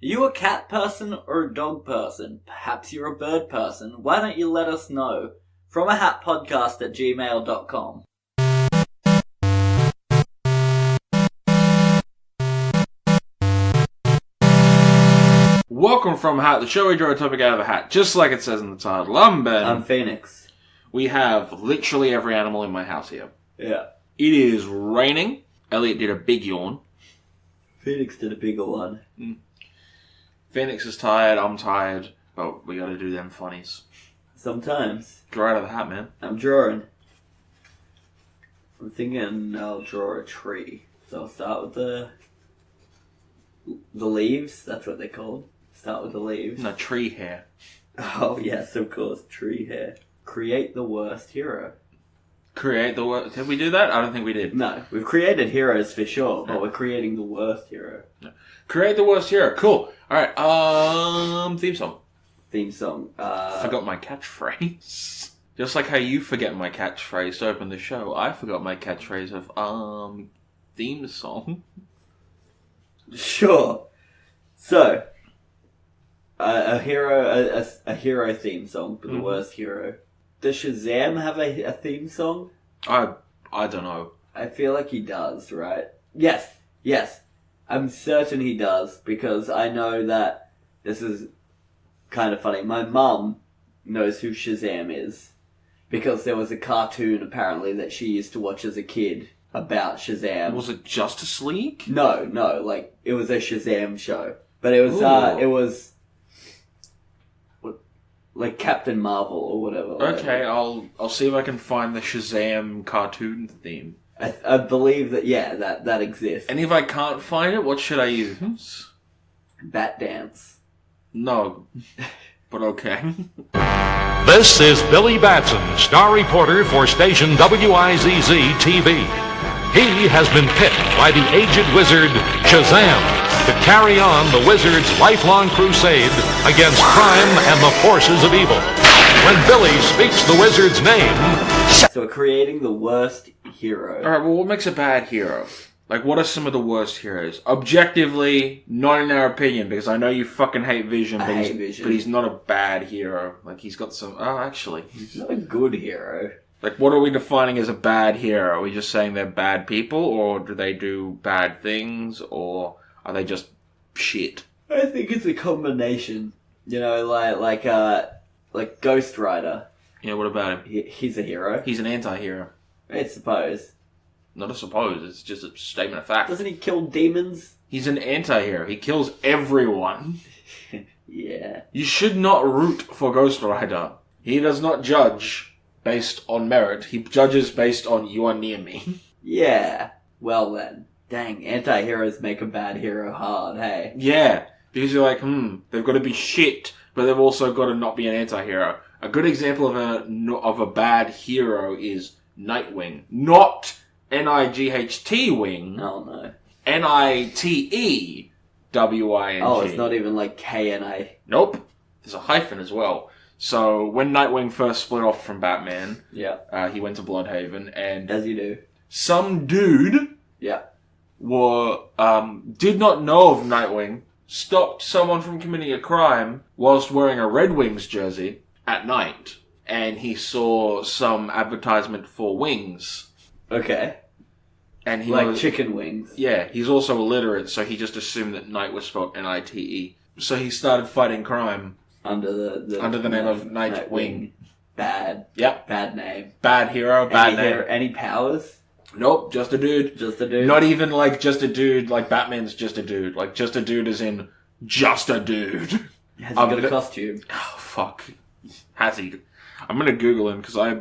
you a cat person or a dog person? Perhaps you're a bird person. Why don't you let us know? FromAHatPodcast@gmail.com. Welcome from Hat, the show we draw a topic out of a hat, just like it says in the title. I'm Ben. I'm Phoenix. We have literally every animal in my house here. Yeah. It is raining. Elliot did a big yawn. Phoenix did a bigger one. Phoenix is tired, I'm tired, but we gotta do them funnies. Sometimes. Draw out of the hat, man. I'm drawing. I'm thinking I'll draw a tree. So I'll start with the leaves. That's what they're called. Start with the leaves. No, tree hair. Oh, yes, of course. Tree hair. Create the worst hero. Create the worst... Did we do that? I don't think we did. No, we've created heroes for sure, but we're creating the worst hero. No. Create the worst hero. Cool. Alright, theme song. Theme song. Forgot my catchphrase. Just like how you forget my catchphrase to open the show, I forgot my catchphrase of, theme song. Sure. So, a hero theme song for the worst hero. Does Shazam have a theme song? I don't know. I feel like he does, right? Yes. I'm certain he does, because I know that this is kind of funny. My mum knows who Shazam is, because there was a cartoon, apparently, that she used to watch as a kid about Shazam. Was it Justice League? No, like, it was a Shazam show. But it was, like Captain Marvel or whatever. Okay, I'll see if I can find the Shazam cartoon theme. I believe that, yeah, that exists. And if I can't find it, what should I use? Bat Dance. No. But okay. This is Billy Batson, star reporter for station WIZZ-TV. He has been picked by the aged wizard Shazam to carry on the wizard's lifelong crusade against crime and the forces of evil. When Billy speaks the wizard's name... So we're creating the worst hero. Alright, well, what makes a bad hero? Like, what are some of the worst heroes? Objectively, not in our opinion, because I know you fucking hate Vision, but he's not a bad hero. Like, he's got some... Oh, actually. He's not a good hero. Like, what are we defining as a bad hero? Are we just saying they're bad people, or do they do bad things, or are they just shit? I think it's a combination. You know, like Ghost Rider. Yeah, what about him? He's a hero. He's an anti-hero. I suppose. Not a suppose, it's just a statement of fact. Doesn't he kill demons? He's an anti-hero. He kills everyone. Yeah. You should not root for Ghost Rider. He does not judge based on merit. He judges based on you are near me. Yeah. Well then. Dang, anti-heroes make a bad hero hard, hey? Yeah. Because you're like, they've got to be shit, but they've also got to not be an anti-hero. A good example of a bad hero is Nightwing. Not N-I-G-H-T wing. Oh no. N-I-T-E-W-I-N-G. Oh, it's not even like K-N-I. Nope. There's a hyphen as well. So, when Nightwing first split off from Batman, he went to Bloodhaven, and... As you do. Some dude... Yeah. Did not know of Nightwing, stopped someone from committing a crime whilst wearing a Red Wings jersey at night, and he saw some advertisement for wings. Okay. And he like chicken wings. Yeah, he's also illiterate, so he just assumed that night was spelled N-I-T-E. So he started fighting crime under the name of Nightwing. Bad. Yep. Bad name. Bad hero, bad name. Any powers? Nope, just a dude. Just a dude? Not even like just a dude, like Batman's just a dude. Like just a dude as in just a dude. Has he got a costume? Oh, fuck. Has he? I'm gonna Google him, because I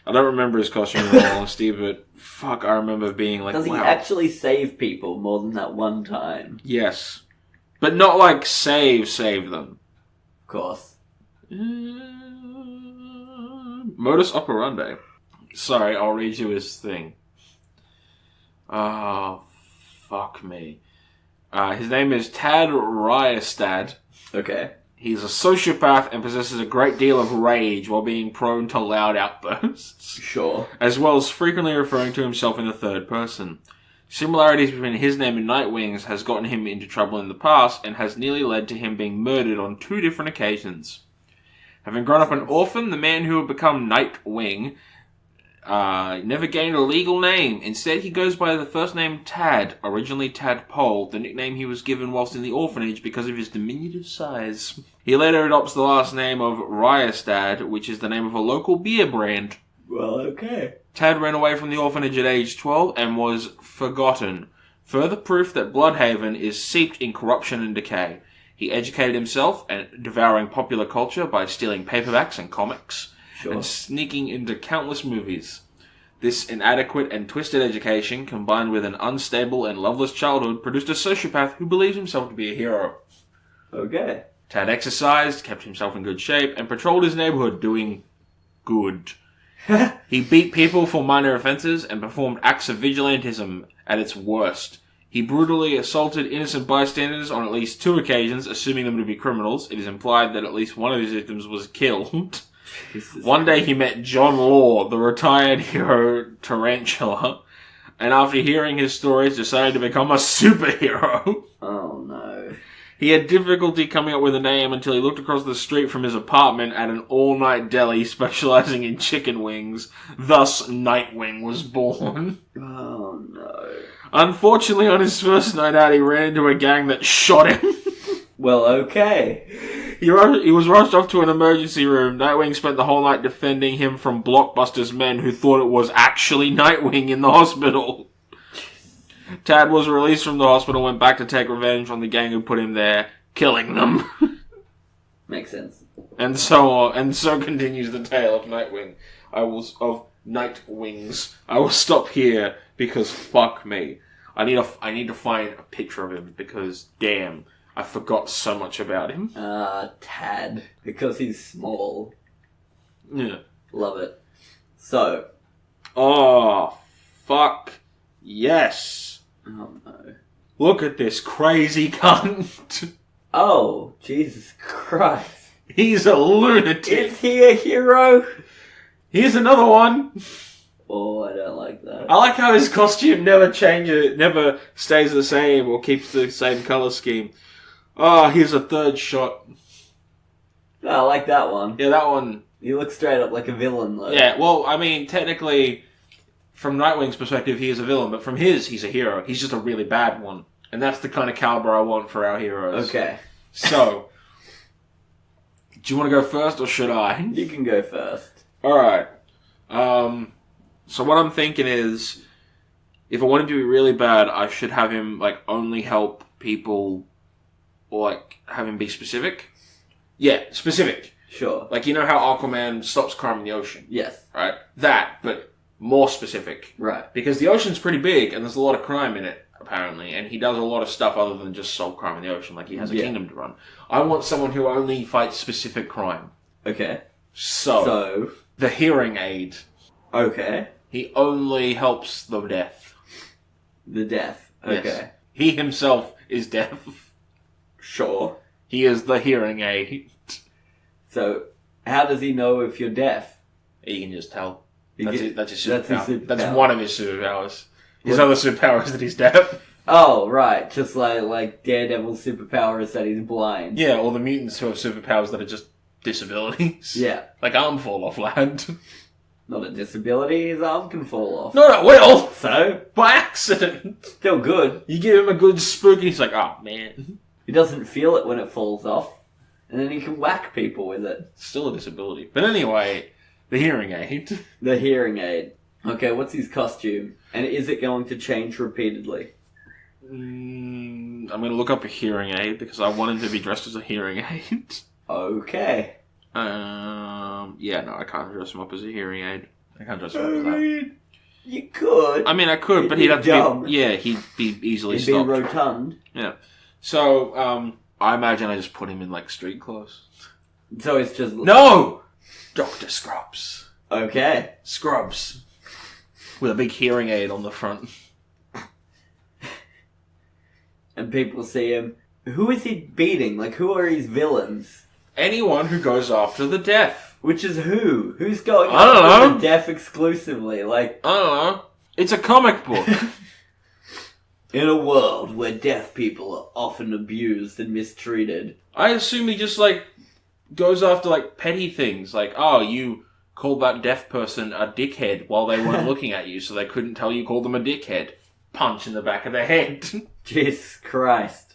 don't remember his costume in all honesty, but fuck, I remember being like, Does he actually save people more than that one time? Yes. But not like save them. Of course. Modus operandi. Sorry, I'll read you his thing. Oh, fuck me. His name is Tad Ryestad. Okay. He's a sociopath and possesses a great deal of rage while being prone to loud outbursts. Sure. As well as frequently referring to himself in the third person. Similarities between his name and Nightwing's has gotten him into trouble in the past and has nearly led to him being murdered on 2 different occasions. Having grown up an orphan, the man who had become Nightwing never gained a legal name. Instead, he goes by the first name Tad, originally Tadpole, the nickname he was given whilst in the orphanage because of his diminutive size. He later adopts the last name of Ryestad, which is the name of a local beer brand. Well, okay. Tad ran away from the orphanage at age 12 and was forgotten. Further proof that Bloodhaven is steeped in corruption and decay. He educated himself and devouring popular culture by stealing paperbacks and comics. Sure. And sneaking into countless movies. This inadequate and twisted education, combined with an unstable and loveless childhood, produced a sociopath who believes himself to be a hero. Okay. Tad exercised, kept himself in good shape, and patrolled his neighborhood doing good. He beat people for minor offenses and performed acts of vigilantism at its worst. He brutally assaulted innocent bystanders on at least 2 occasions, assuming them to be criminals. It is implied that at least one of his victims was killed. One day he met John Law, the retired hero Tarantula, and after hearing his stories decided to become a superhero. Oh no. He had difficulty coming up with a name until he looked across the street from his apartment at an all-night deli specializing in chicken wings. Thus, Nightwing was born. Oh no. Unfortunately, on his first night out, he ran into a gang that shot him. Well, okay. He was rushed off to an emergency room. Nightwing spent the whole night defending him from Blockbuster's men who thought it was actually Nightwing in the hospital. Tad was released from the hospital and went back to take revenge on the gang who put him there, killing them. Makes sense. And so on, and so continues the tale of Nightwing. Of Nightwings. I will stop here because fuck me. I need to find a picture of him because damn, I forgot so much about him. Tad. Because he's small. Yeah. Love it. So. Oh, fuck. Yes. Oh no. Look at this crazy cunt. Oh, Jesus Christ. He's a lunatic. Is he a hero? Here's another one. Oh, I don't like that. I like how his costume never changes, never stays the same or keeps the same colour scheme. Oh, here's a third shot. No, I like that one. Yeah, that one. He looks straight up like a villain, though. Yeah, well, I mean, technically, from Nightwing's perspective, he is a villain, but from his, he's a hero. He's just a really bad one. And that's the kind of caliber I want for our heroes. Okay. So, do you want to go first, or should I? You can go first. Alright. So what I'm thinking is, if I want him to be really bad, I should have him, like, only help people, or, like, have him be specific. Yeah, specific. Sure. Like, you know how Aquaman stops crime in the ocean? Yes. Right? That, but more specific. Right. Because the ocean's pretty big, and there's a lot of crime in it, apparently, and he does a lot of stuff other than just solve crime in the ocean, like he has a kingdom to run. I want someone who only fights specific crime. Okay. So, the hearing aid. Okay. He only helps the deaf. The deaf. Okay. Yes. He himself is deaf. Sure. He is the hearing aid. So, how does he know if you're deaf? He can just tell. That's his his superpower. superpower. That's one of his superpowers. His other superpower is that he's deaf. Oh, right. Just like Daredevil's superpower is that he's blind. Yeah, or the mutants who have superpowers that are just disabilities. Yeah. Like arm fall off lad. Not a disability, his arm can fall off. Not at will! So? By accident! Still good. You give him a good spook and he's like, oh man. He doesn't feel it when it falls off. And then he can whack people with it. Still a disability. But anyway, the hearing aid. The hearing aid. Okay, what's his costume? And is it going to change repeatedly? I'm going to look up a hearing aid because I want him to be dressed as a hearing aid. Okay. Yeah, no, I can't dress him up as a hearing aid. I can't dress him up as that. You could. I mean, I could, but he'd have dumb. to be... Yeah, he'd be easily He'd stopped. be rotund. Yeah. So, I imagine I just put him in, like, street clothes. So it's just... No! Dr. Scrubs. Okay. Scrubs. With a big hearing aid on the front. And people see him. Who is he beating? Like, who are his villains? Anyone who goes after the deaf. Which is who? Who's going I don't after know. the deaf exclusively? Like... I don't know. It's a comic book. In a world where deaf people are often abused and mistreated. I assume he just, goes after, petty things. Like, oh, you called that deaf person a dickhead while they weren't looking at you, so they couldn't tell you called them a dickhead. Punch in the back of the head. Jesus Christ.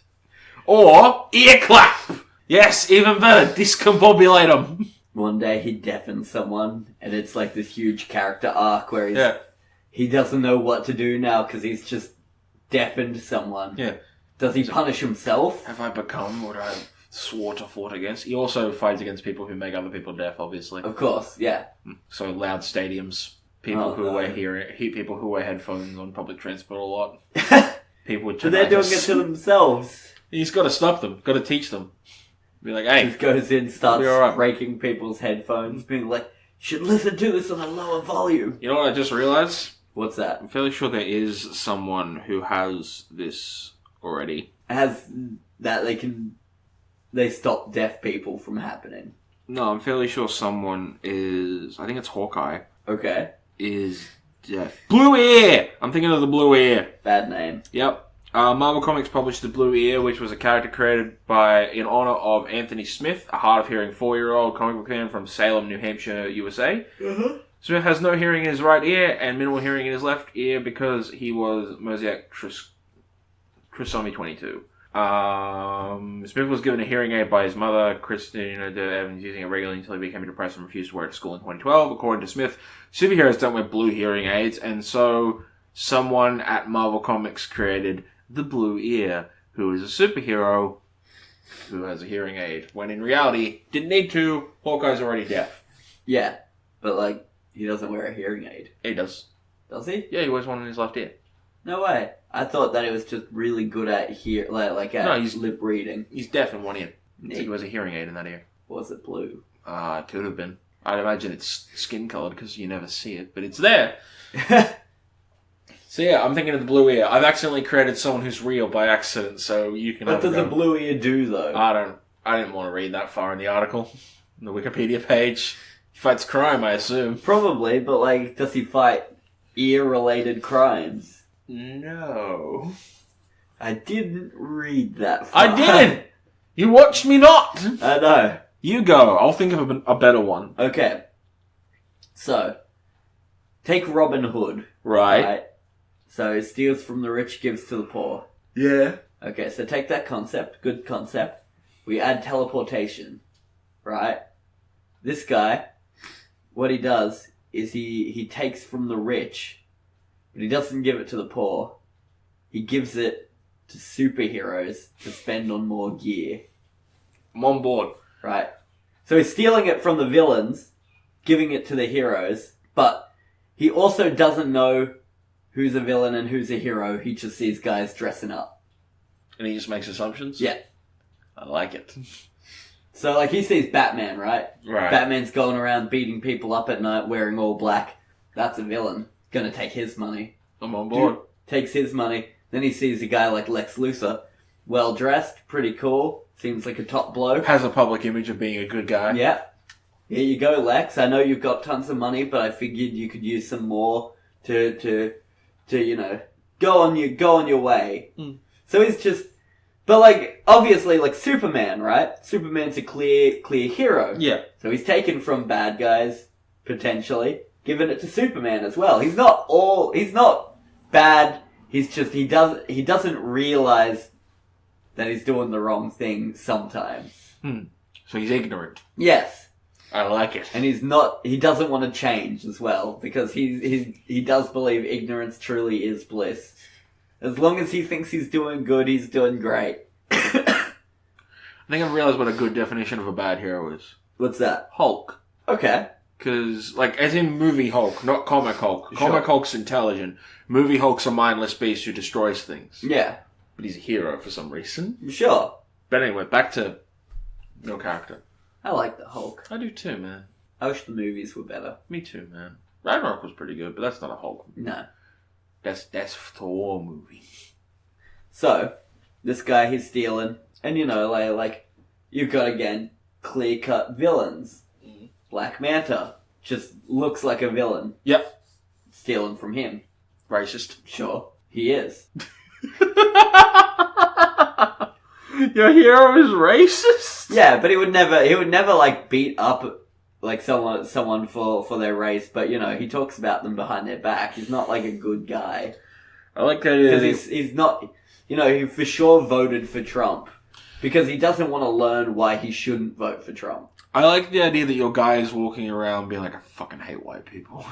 Or, ear clap! Yes, even better, discombobulate them. One day he deafens someone, and it's like this huge character arc where he doesn't know what to do now because he's just deafened someone. Yeah. Does he punish himself? Have I become what I swore to fought against? He also fights against people who make other people deaf, obviously. Of course, yeah. So loud stadiums, people who wear headphones on public transport a lot. People with tinnitus. But they're doing it to themselves. He's got to stop them. Got to teach them. Be like, hey. Just goes in, starts right. breaking people's headphones, being like, should listen to this on a lower volume. You know what I just realised? What's that? I'm fairly sure there is someone who has this already. Has that they stop deaf people from happening. No, I'm fairly sure someone is, I think it's Hawkeye. Okay. Is deaf. Blue Ear! I'm thinking of the Blue Ear. Bad name. Yep. Marvel Comics published the Blue Ear, which was a character created in honor of Anthony Smith, a hard-of-hearing 4-year-old comic book fan from Salem, New Hampshire, USA. Mm-hmm. Smith has no hearing in his right ear and minimal hearing in his left ear because he was Mosaic trisomy 22. Smith was given a hearing aid by his mother, Christina Evans, using it regularly until he became depressed and refused to wear it to school in 2012. According to Smith, superheroes don't wear blue hearing aids, and so someone at Marvel Comics created the Blue Ear, who is a superhero who has a hearing aid, when in reality, didn't need to. Hawkeye's already deaf. Yeah, but he doesn't wear a hearing aid. He does. Does he? Yeah, he wears one in his left ear. No way. I thought that he was just really good at lip reading. He's deaf in one ear. So he wears a hearing aid in that ear. Was it blue? It could have been. I'd imagine it's skin coloured because you never see it, but it's there. So yeah, I'm thinking of the Blue Ear. I've accidentally created someone who's real by accident, so you can. What does the Blue Ear do, though? I didn't want to read that far in the article, on the Wikipedia page. He fights crime, I assume. Probably, but does he fight ear-related crimes? No. I didn't read that far. I didn't! You watched me not! I know. You go. I'll think of a better one. Okay. So, take Robin Hood. Right. So, steals from the rich, gives to the poor. Yeah. Okay, so take that concept. Good concept. We add teleportation. Right? This guy, what he does is he takes from the rich, but he doesn't give it to the poor. He gives it to superheroes to spend on more gear. I'm on board. Right? So he's stealing it from the villains, giving it to the heroes, but he also doesn't know who's a villain and who's a hero. He just sees guys dressing up. And he just makes assumptions? Yeah. I like it. So, he sees Batman, right? Right. Batman's going around beating people up at night wearing all black. That's a villain. Gonna take his money. I'm on board. Takes his money. Then he sees a guy like Lex Luthor. Well-dressed, pretty cool. Seems like a top bloke. Has a public image of being a good guy. Yeah. Here you go, Lex. I know you've got tons of money, but I figured you could use some more to go on your way. Mm. So he's just, but obviously Superman, right? Superman's a clear hero. Yeah. So he's taken from bad guys, potentially, given it to Superman as well. He's not bad. He's just, he doesn't realize that he's doing the wrong thing sometimes. So he's ignorant. Yes. I like it. And he doesn't want to change as well, because he does believe ignorance truly is bliss. As long as he thinks he's doing good, he's doing great. I think I've realized what a good definition of a bad hero is. What's that? Hulk. Okay. Because, as in movie Hulk, not comic Hulk. Sure. Comic Hulk's intelligent. Movie Hulk's a mindless beast who destroys things. Yeah. But he's a hero for some reason. Sure. But anyway, back to your character. I like the Hulk. I do too, man. I wish the movies were better. Me too, man. Ragnarok was pretty good, but that's not a Hulk. No. That's Thor movie. So, this guy he's stealing, and you've got again clear-cut villains. Black Manta just looks like a villain. Yep. Stealing from him. Racist. Sure, he is. Your hero is racist? Yeah, but he would never like beat up like someone for their race, but you know, he talks about them behind their back. He's not like a good guy. I like that because he's not, you know, he for sure voted for Trump because he doesn't want to learn why he shouldn't vote for Trump. I like the idea that your guy is walking around being like, I fucking hate white people.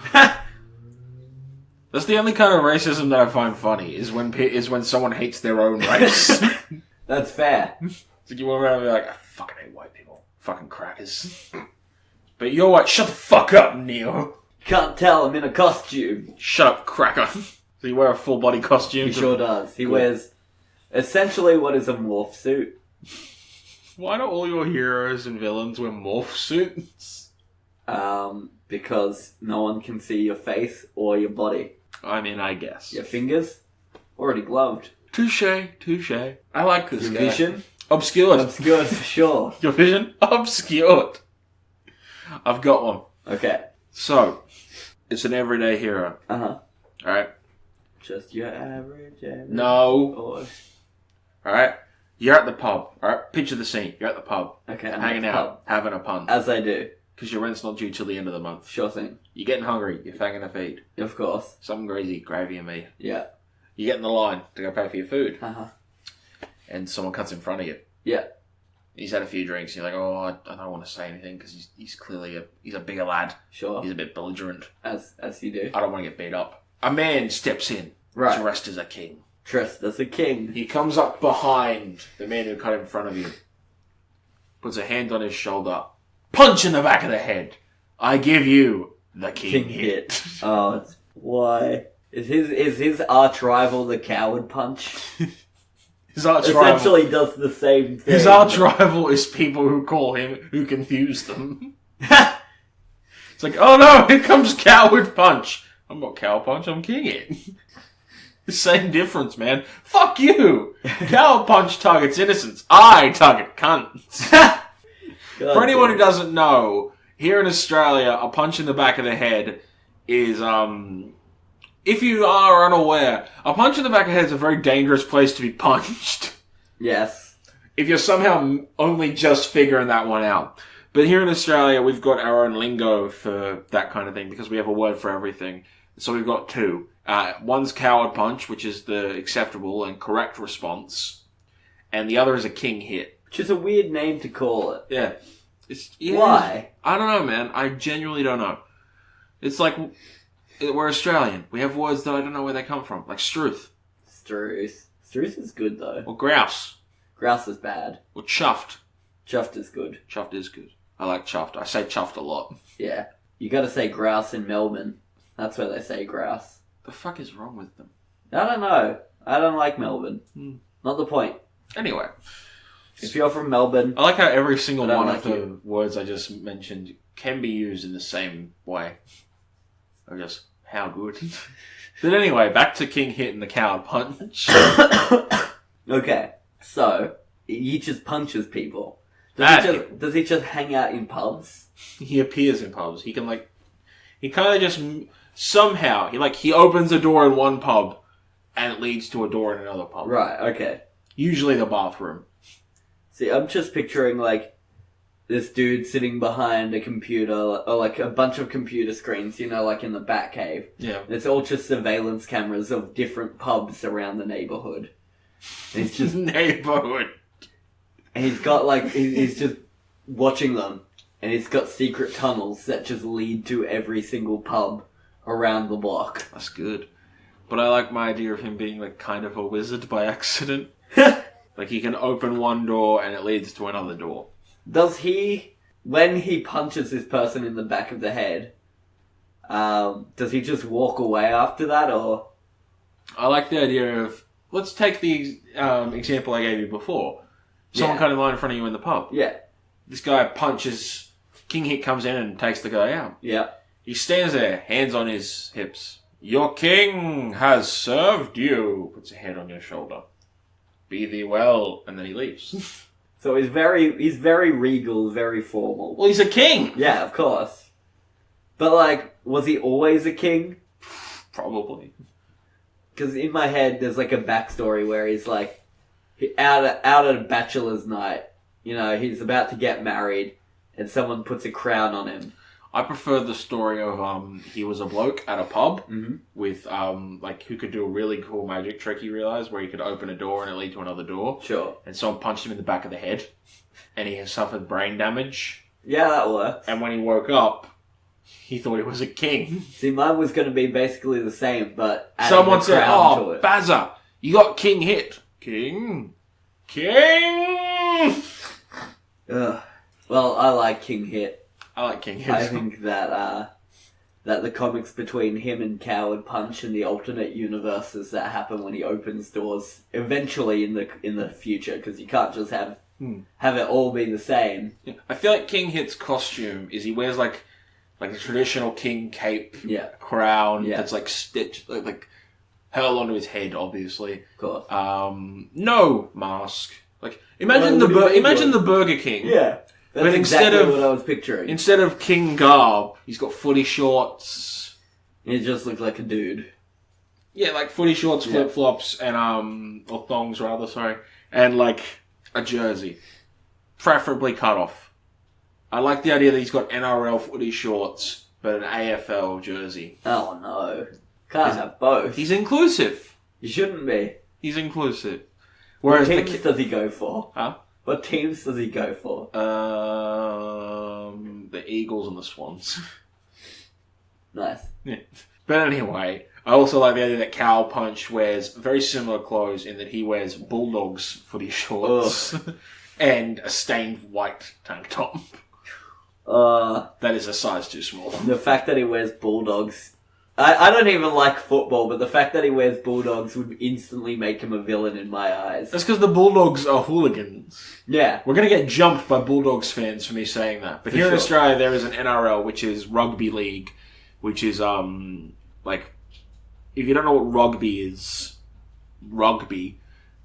That's the only kind of racism that I find funny, is when someone hates their own race. That's fair. So you walk around and be like, I fucking hate white people. Fucking crackers. But you're white, shut the fuck up, Neo. Can't tell, I'm in a costume. Shut up, cracker. So you wear a full body costume? He sure does. He wears essentially what is a morph suit. Why do all your heroes and villains wear morph suits? Because no one can see your face or your body. I mean, I guess. Your fingers? Already gloved. Touche. I like this Your guy. vision? Obscured. Obscured for sure. Your vision? Obscured. I've got one. Okay. So, it's an everyday hero. Uh-huh. Alright? Just your average. No. Alright? You're at the pub. Alright? Picture the scene. You're at the pub. Okay. I'm hanging out. Having a pun. As I do. Because your rent's not due till the end of the month. Sure thing. You're getting hungry. You're fanging a feed. Of course. Something crazy. Gravy and meat. Yeah. You get in the line to go pay for your food. Uh-huh. And someone cuts in front of you. Yeah. He's had a few drinks. You're like, oh, I don't want to say anything because he's clearly he's a bigger lad. Sure. He's a bit belligerent. As you do. I don't want to get beat up. A man steps in. Right. Dressed as a king. Dressed as a king. He comes up behind the man who cut in front of you. Puts a hand on his shoulder. Punch in the back of the head. I give you the king hit. Oh, it's, why? Is his arch rival the coward punch? His arch rival essentially does the same thing. His arch rival is people who call him, who confuse them. It's like, oh no, here comes coward punch. I'm not coward punch, I'm king it. The same difference, man. Fuck you! Coward punch targets innocents. I target cunts. For anyone who doesn't know, here in Australia, a punch in the back of the head is, if you are unaware, a punch in the back of the head is a very dangerous place to be punched. Yes. If you're somehow only just figuring that one out. But here in Australia, we've got our own lingo for that kind of thing because we have a word for everything. So we've got two. One's coward punch, which is the acceptable and correct response. And the other is a king hit. Which is a weird name to call it. Yeah. Why? I don't know, man. I genuinely don't know. It's like, we're Australian. We have words that I don't know where they come from. Like struth. Struth. Struth is good, though. Or grouse. Grouse is bad. Or chuffed. Chuffed is good. Chuffed is good. I like chuffed. I say chuffed a lot. Yeah. You gotta say grouse in Melbourne. That's where they say grouse. The fuck is wrong with them? I don't know. I don't like Melbourne. Not the point. Anyway. If you're from Melbourne... I like how every single one like of the words I just mentioned can be used in the same way. I guess, how good. But anyway, back to King Hit and the coward punch. Okay, so, he just punches people. Does he just hang out in pubs? He appears in pubs. He can, he kind of just, somehow, he opens a door in one pub, and it leads to a door in another pub. Right, okay. Usually the bathroom. See, I'm just picturing, this dude sitting behind a computer, or, a bunch of computer screens, in the Batcave. Yeah. It's all just surveillance cameras of different pubs around the neighborhood. And it's just... neighborhood. And he's got, he's just watching them. And he's got secret tunnels that just lead to every single pub around the block. That's good. But I like my idea of him being, kind of a wizard by accident. He can open one door and it leads to another door. Does he, when he punches this person in the back of the head, does he just walk away after that, or? I like the idea of, let's take the example I gave you before. Someone cut in line in front of you in the pub. Yeah. This guy punches, King Hit comes in and takes the guy out. Yeah. He stands there, hands on his hips. Your king has served you. Puts a hand on your shoulder. Be thee well, and then he leaves. So he's very regal, very formal. Well, he's a king! Yeah, of course. But, was he always a king? Probably. because in my head there's like a backstory where he's like out at a bachelor's night. You know, he's about to get married, and someone puts a crown on him. I prefer the story of he was a bloke at a pub with like who could do a really cool magic trick. He realized where he could open a door and it lead to another door. Sure. And someone punched him in the back of the head, and he has suffered brain damage. Yeah, that works. And when he woke up, he thought he was a king. See, mine was going to be basically the same, but Someone said, crown to "Oh, it. Bazza, you got king hit, king." Ugh. Well, I like King Hit. I like king hit. I think that the comics between him and Coward Punch and the alternate universes that happen when he opens doors eventually in the future, because you can't just have it all be the same. Yeah. I feel like King Hit's costume is he wears like a traditional king cape, crown that's like stitched like held onto his head, obviously. Of course. No mask. Like imagine the Burger King. Yeah. That's But exactly what I was picturing. Instead of king garb, he's got footy shorts. He just looks like a dude. Yeah, like footy shorts, flip flops, and or thongs rather. Sorry, and like a jersey, preferably cut off. I like the idea that he's got NRL footy shorts, but an AFL jersey. Oh no, can't have both. He's inclusive. You shouldn't be. He's inclusive. Whereas what teams does he go for? Huh? What teams does he go for? The Eagles and the Swans. Nice. Yeah. But anyway, I also like the idea that Cow Punch wears very similar clothes in that he wears Bulldogs footy shorts and a stained white tank top. That is a size too small. The fact that he wears Bulldogs... I don't even like football, but the fact that he wears Bulldogs would instantly make him a villain in my eyes. That's because the Bulldogs are hooligans. Yeah. We're going to get jumped by Bulldogs fans for me saying that. But here in Australia, there is an NRL, which is Rugby League, which is, like, if you don't know what rugby is, rugby,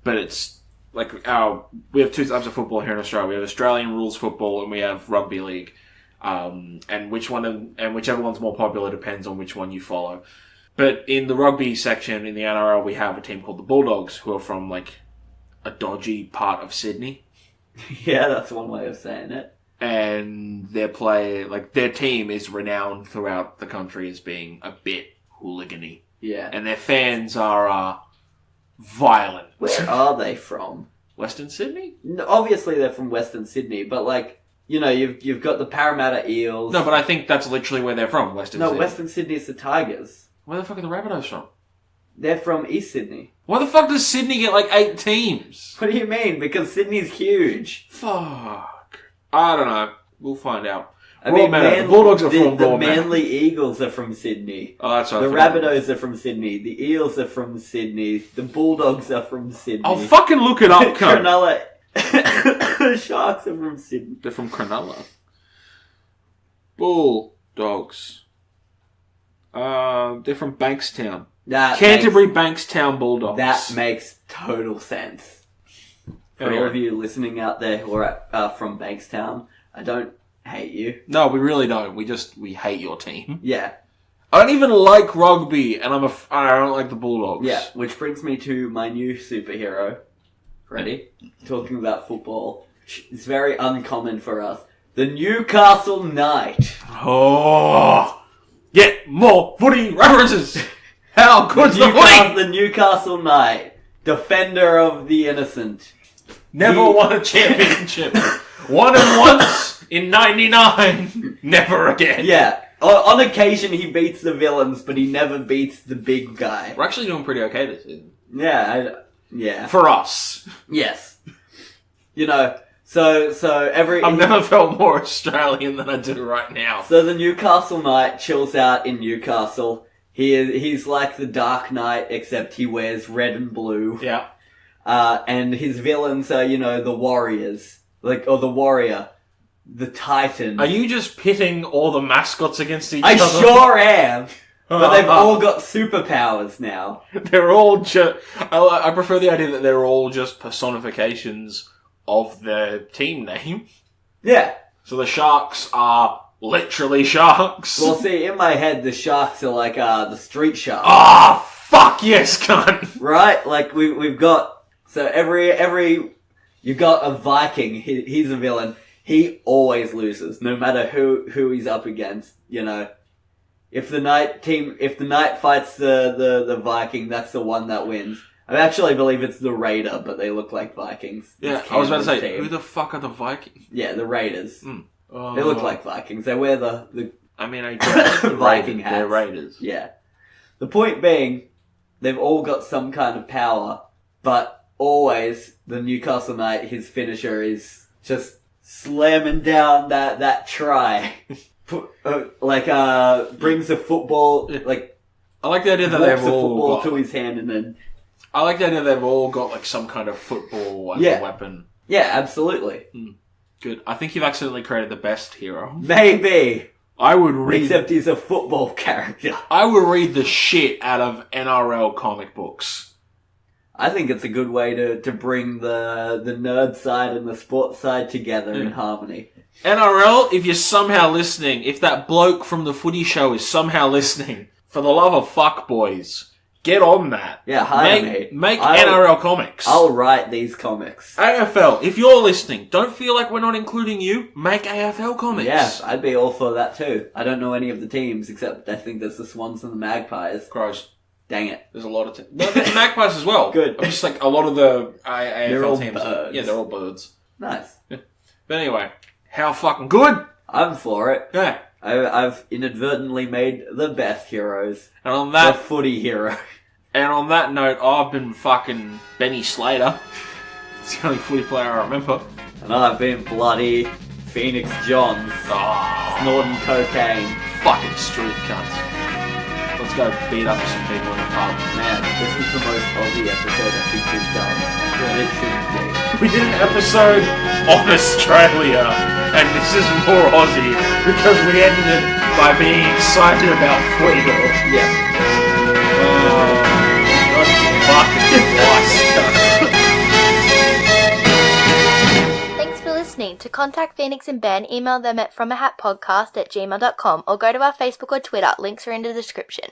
but it's, like, we have two types of football here in Australia. We have Australian rules football and we have Rugby League. And whichever one's more popular depends on which one you follow. But in the rugby section in the NRL, we have a team called the Bulldogs, who are from like a dodgy part of Sydney. Yeah, that's one way of saying it. And their team is renowned throughout the country as being a bit hooligan-y. Yeah. And their fans are violent. Where are they from? Western Sydney? No, obviously they're from Western Sydney, but like, you know, you've got the Parramatta Eels. No, but I think that's literally where they're from, Western Sydney. No, Western Sydney is the Tigers. Where the fuck are the Rabbitohs from? They're from East Sydney. Why the fuck does Sydney get like 8 teams? What do you mean? Because Sydney's huge. Fuck. I don't know. We'll find out. I mean, the Bulldogs are from the Manly Eagles are from Sydney. Oh, that's right. The Rabbitohs are from Sydney. The Eels are from Sydney. The Bulldogs are from Sydney. I'll fucking look it up, cunt. Cronulla Sharks are from Sydney. They're from Cronulla. Bulldogs. They're from Bankstown. Canterbury Bankstown Bulldogs. That makes total sense. For all of you listening out there who are from Bankstown, I don't hate you. No, we really don't. We hate your team. Yeah. I don't even like rugby, and I don't like the Bulldogs. Yeah, which brings me to my new superhero. Ready? Talking about football. It's very uncommon for us. The Newcastle Knight. Oh, get more footy references. How good's the footy? The Newcastle Knight, defender of the innocent. Never won a championship. Won it once in '99. Never again. Yeah, on occasion he beats the villains, but he never beats the big guy. We're actually doing pretty okay this season. Yeah. For us. Yes. You know. So I've never felt more Australian than I do right now. So the Newcastle Knight chills out in Newcastle. He's like the Dark Knight, except he wears red and blue. Yeah. And his villains are, the Warriors. Or the Warrior. The Titan. Are you just pitting all the mascots against each other? I sure am! But they've all got superpowers now. They're all just... I prefer the idea that they're all just personifications of their team name. Yeah. So the Sharks are literally sharks. Well, see, in my head, the Sharks are like the Street Sharks. Ah, Fuck yes, cunt! Right? Like, we've got... So every... You've got a Viking, he's a villain. He always loses, no matter who he's up against, you know. If the knight fights the Viking, that's the one that wins. I actually believe it's the Raider, but they look like Vikings. Yeah, I was about to say, who the fuck are the Vikings? Yeah, the Raiders. Oh. They look like Vikings. They wear the I mean, I guess the Viking hats. They're Raiders. Yeah. The point being, they've all got some kind of power, but always the Newcastle Knight, his finisher is just slamming down that try. Brings a football, like... I like the idea that walks they've a all football got... to his hand and then... I like the idea they've all got like some kind of football as a weapon. Yeah, absolutely. Good. I think you've accidentally created the best hero. Maybe. I would read... Except he's a football character. I would read the shit out of NRL comic books. I think it's a good way to bring the nerd side and the sports side together in harmony. NRL, if you're somehow listening, if that bloke from the footy show is somehow listening, for the love of fuck, boys, get on that. Yeah, hire me. Make NRL comics. I'll write these comics. AFL, if you're listening, don't feel like we're not including you. Make AFL comics. Yeah, I'd be all for that too. I don't know any of the teams, except I think there's the Swans and the Magpies. Gross. Dang it. There's a lot of... No, there's the Magpies as well. Good. I'm just like, a lot of the AFL They're all teams... birds. Yeah, they're all birds. Nice. Yeah. But anyway, how fucking good? I'm for it. Yeah. I've inadvertently made the best heroes. And on that... The footy hero. And on that note, I've been fucking Benny Slater. It's the only footy player I remember. And I've been bloody Phoenix Johns. Snorting cocaine. Fucking struth cunts. Let's go beat up some people in the pub. Man, this is the most Aussie episode I think we've done. And it shouldn't be. We did an episode on Australia, and this is more Aussie, because we ended it by being excited about football. Yeah. Oh, fucking Christ. Thanks for listening. To contact Phoenix and Ben, email them at fromahatpodcast@gmail.com or go to our Facebook or Twitter. Links are in the description.